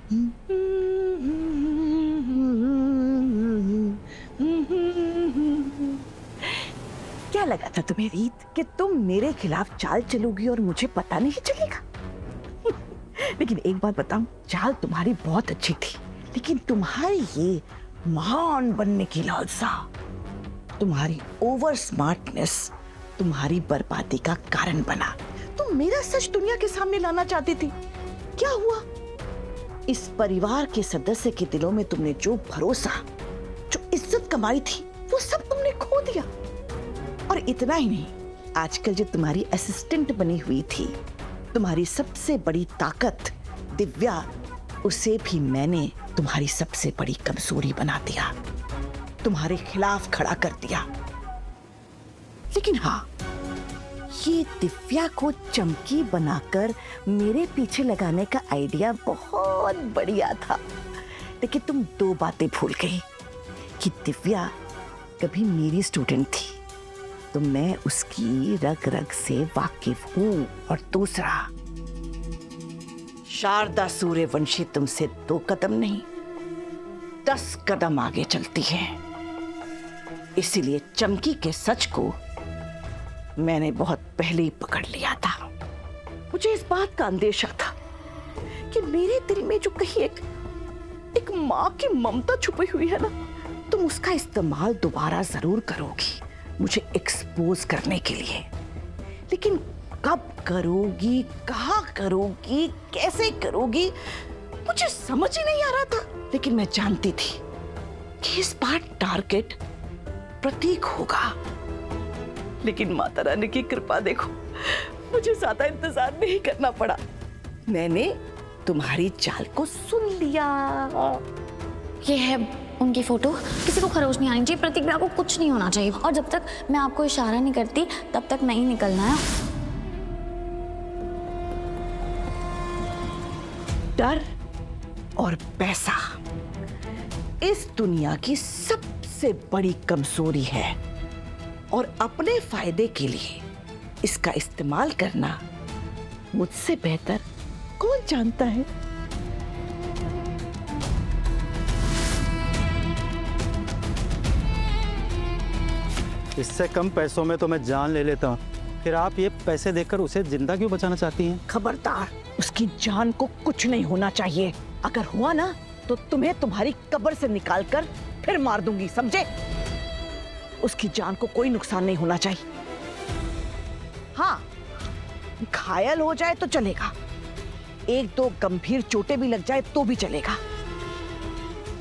क्या लगा था तुम्हें रीत कि तुम मेरे खिलाफ चाल चलोगी और मुझे पता नहीं चलेगा? लेकिन एक बात बताऊं, चाल तुम्हारी बहुत अच्छी थी, लेकिन तुम्हारी ये महान बनने की लालसा, तुम्हारी ओवर स्मार्टनेस तुम्हारी बर्बादी का कारण बना। तुम मेरा सच दुनिया के सामने लाना चाहती थी, क्या हुआ? इस परिवार के सदस्य के दिलों में तुमने जो भरोसा, जो इज्जत कमाई थी, वो सब तुमने खो दिया। और इतना ही नहीं, आजकल जो तुम्हारी असिस्टेंट बनी हुई थी, तुम्हारी सबसे बड़ी ताकत दिव्या, उसे भी मैंने तुम्हारी सबसे बड़ी कमजोरी बना दिया, तुम्हारे खिलाफ खड़ा कर दिया। लेकिन हाँ, ये दिव्या को चमकी बनाकर मेरे पीछे लगाने का आइडिया बहुत बढ़िया था। लेकिन तुम दो बातें भूल गई कि दिव्या कभी मेरी स्टूडेंट थी, तो मैं उसकी रग रग से वाकिफ हूं। और दूसरा, शारदा सूर्यवंशी तुमसे 2 कदम नहीं 10 कदम आगे चलती है। इसीलिए चमकी के सच को मैंने बहुत पहले ही पकड़ लिया था। मुझे इस बात का अंदेशा था कि मेरे दिल में जो कहीं एक माँ की ममता छुपी हुई है ना, तुम उसका इस्तेमाल दोबारा जरूर करोगी मुझे एक्सपोज करने के लिए। लेकिन कब करोगी, कहाँ करोगी, कैसे करोगी, मुझे समझ ही नहीं आ रहा था। लेकिन मैं जानती थी कि इस बार टारगेट प्रतीक होगा। लेकिन माता रानी की कृपा देखो, मुझे ज्यादा इंतजार नहीं करना पड़ा। मैंने तुम्हारी चाल को सुन लिया। ये है उनकी फोटो। किसी को खरोच नहीं आनी चाहिए, प्रतीक भैया को कुछ नहीं होना चाहिए। और जब तक मैं आपको इशारा नहीं करती तब तक नहीं निकलना है। डर और पैसा इस दुनिया की सबसे बड़ी कमजोरी है, और अपने फायदे के लिए इसका इस्तेमाल करना मुझसे बेहतर कौन जानता है? इससे कम पैसों में तो मैं जान ले लेता हूँ, फिर आप ये पैसे देकर उसे जिंदा क्यों बचाना चाहती हैं? खबरदार, उसकी जान को कुछ नहीं होना चाहिए। अगर हुआ ना तो तुम्हें तुम्हारी कब्र से निकालकर फिर मार दूंगी, समझे? उसकी जान को कोई नुकसान नहीं होना चाहिए। हाँ, घायल हो जाए तो चलेगा, 1-2 गंभीर चोटें भी लग जाए तो भी चलेगा।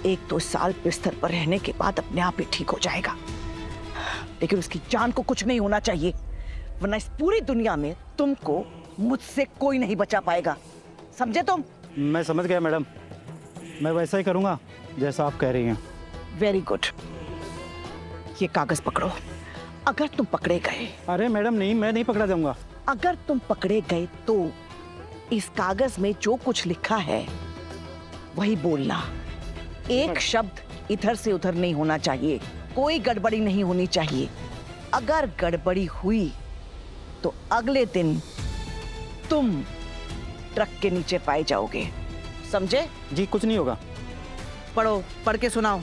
1-2 साल बिस्तर पर रहने के बाद अपने आप ही ठीक हो जाएगा। लेकिन उसकी जान को कुछ नहीं होना चाहिए, वरना इस पूरी दुनिया में तुमको मुझसे कोई नहीं बचा पाएगा, समझे तुम? मैं समझ गया मैडम, मैं वैसा ही करूँगा जैसा आप कह रही हैं। Very good. ये कागज पकड़ो। अगर तुम पकड़े गए। अरे मैडम नहीं, मैं नहीं पकड़ा जाऊंगा। अगर तुम पकड़े गए तो इस कागज में जो कुछ लिखा है वही बोलना। एक शब्द इधर से उधर नहीं होना चाहिए, कोई गड़बड़ी नहीं होनी चाहिए। अगर गड़बड़ी हुई तो अगले दिन तुम ट्रक के नीचे पाए जाओगे, समझे? जी, कुछ नहीं होगा। पढ़ो, पढ़ के सुनाओ।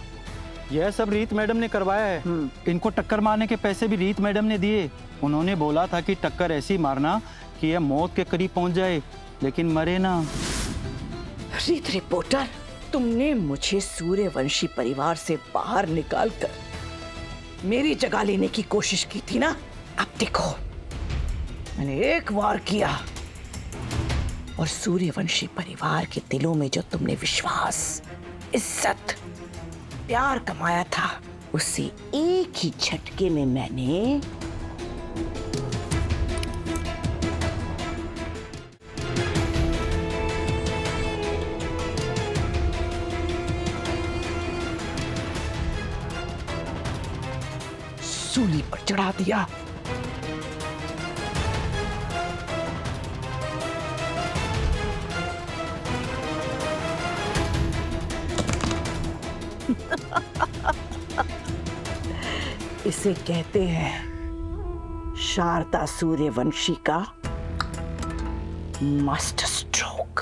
यह सब रीत मैडम ने करवाया है। इनको टक्कर मारने के पैसे भी रीत मैडम ने दिए। उन्होंने बोला था कि टक्कर ऐसी मारना कि यह मौत के करीब पहुंच जाए, लेकिन मरे ना। रीत रिपोर्टर, तुमने मुझे सूर्यवंशी परिवार से बाहर निकालकर मेरी जगह लेने की कोशिश की थी ना। अब देखो, मैंने एक वार किया और सूर्यवंशी परिवार के दिलों में जो तुमने विश्वास, इज्जत, प्यार कमाया था, उसे एक ही झटके में मैंने सूली पर चढ़ा दिया। इसे कहते हैं शारदा सूर्यवंशी का मास्टर स्ट्रोक।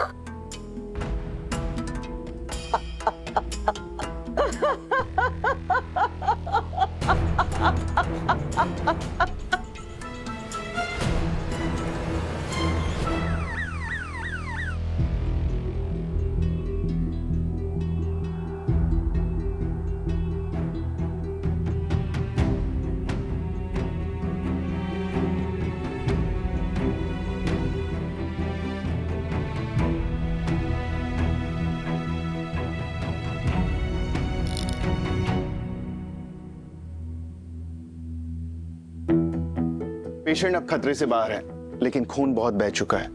पेशेंट अब खतरे से बाहर है, लेकिन खून बहुत बह चुका है,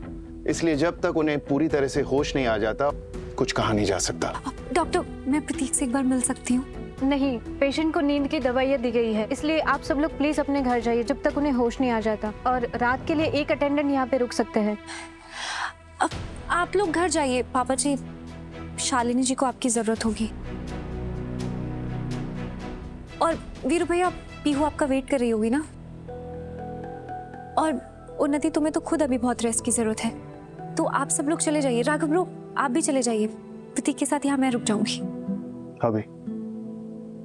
इसलिए जब तक उन्हें पूरी तरह से होश नहीं आ जाता कुछ कहा नहीं जा सकता। डॉक्टर, मैं प्रतीक से एक बार मिल सकती हूँ? नहीं, पेशेंट को नींद की दवाइयाँ दी गई है, इसलिए आप सब लोग प्लीज अपने घर जाइए जब तक उन्हें होश नहीं आ जाता। और रात के लिए एक अटेंडेंट यहाँ पे रुक सकते हैं। अब आप लोग घर जाइए। पापा जी, शालिनी जी को आपकी जरूरत होगी। और वीरू भैया, पीहू आपका वेट कर रही होगी ना? और उन्नति, तुम्हें तो खुद अभी बहुत रेस्ट की जरूरत है, तो आप सब लोग चले जाइए। राघव ब्रो, आप भी चले जाइए। प्रतीक के साथ यहाँ मैं रुक जाऊंगी। अभी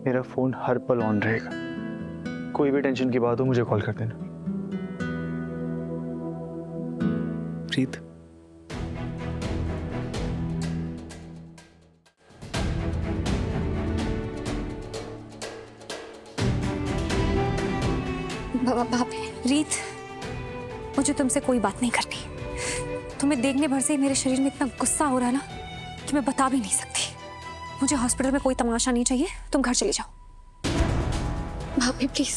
मेरा फोन हर पल ऑन रहेगा, कोई भी टेंशन की बात हो मुझे कॉल कर देना। प्रीत, भाभी, रीत, मुझे तुमसे कोई बात नहीं करनी। तुम्हें देखने भर से ही मेरे शरीर में इतना गुस्सा हो रहा है ना कि मैं बता भी नहीं सकती। मुझे हॉस्पिटल में कोई तमाशा नहीं चाहिए, तुम घर चले जाओ। भाभी प्लीज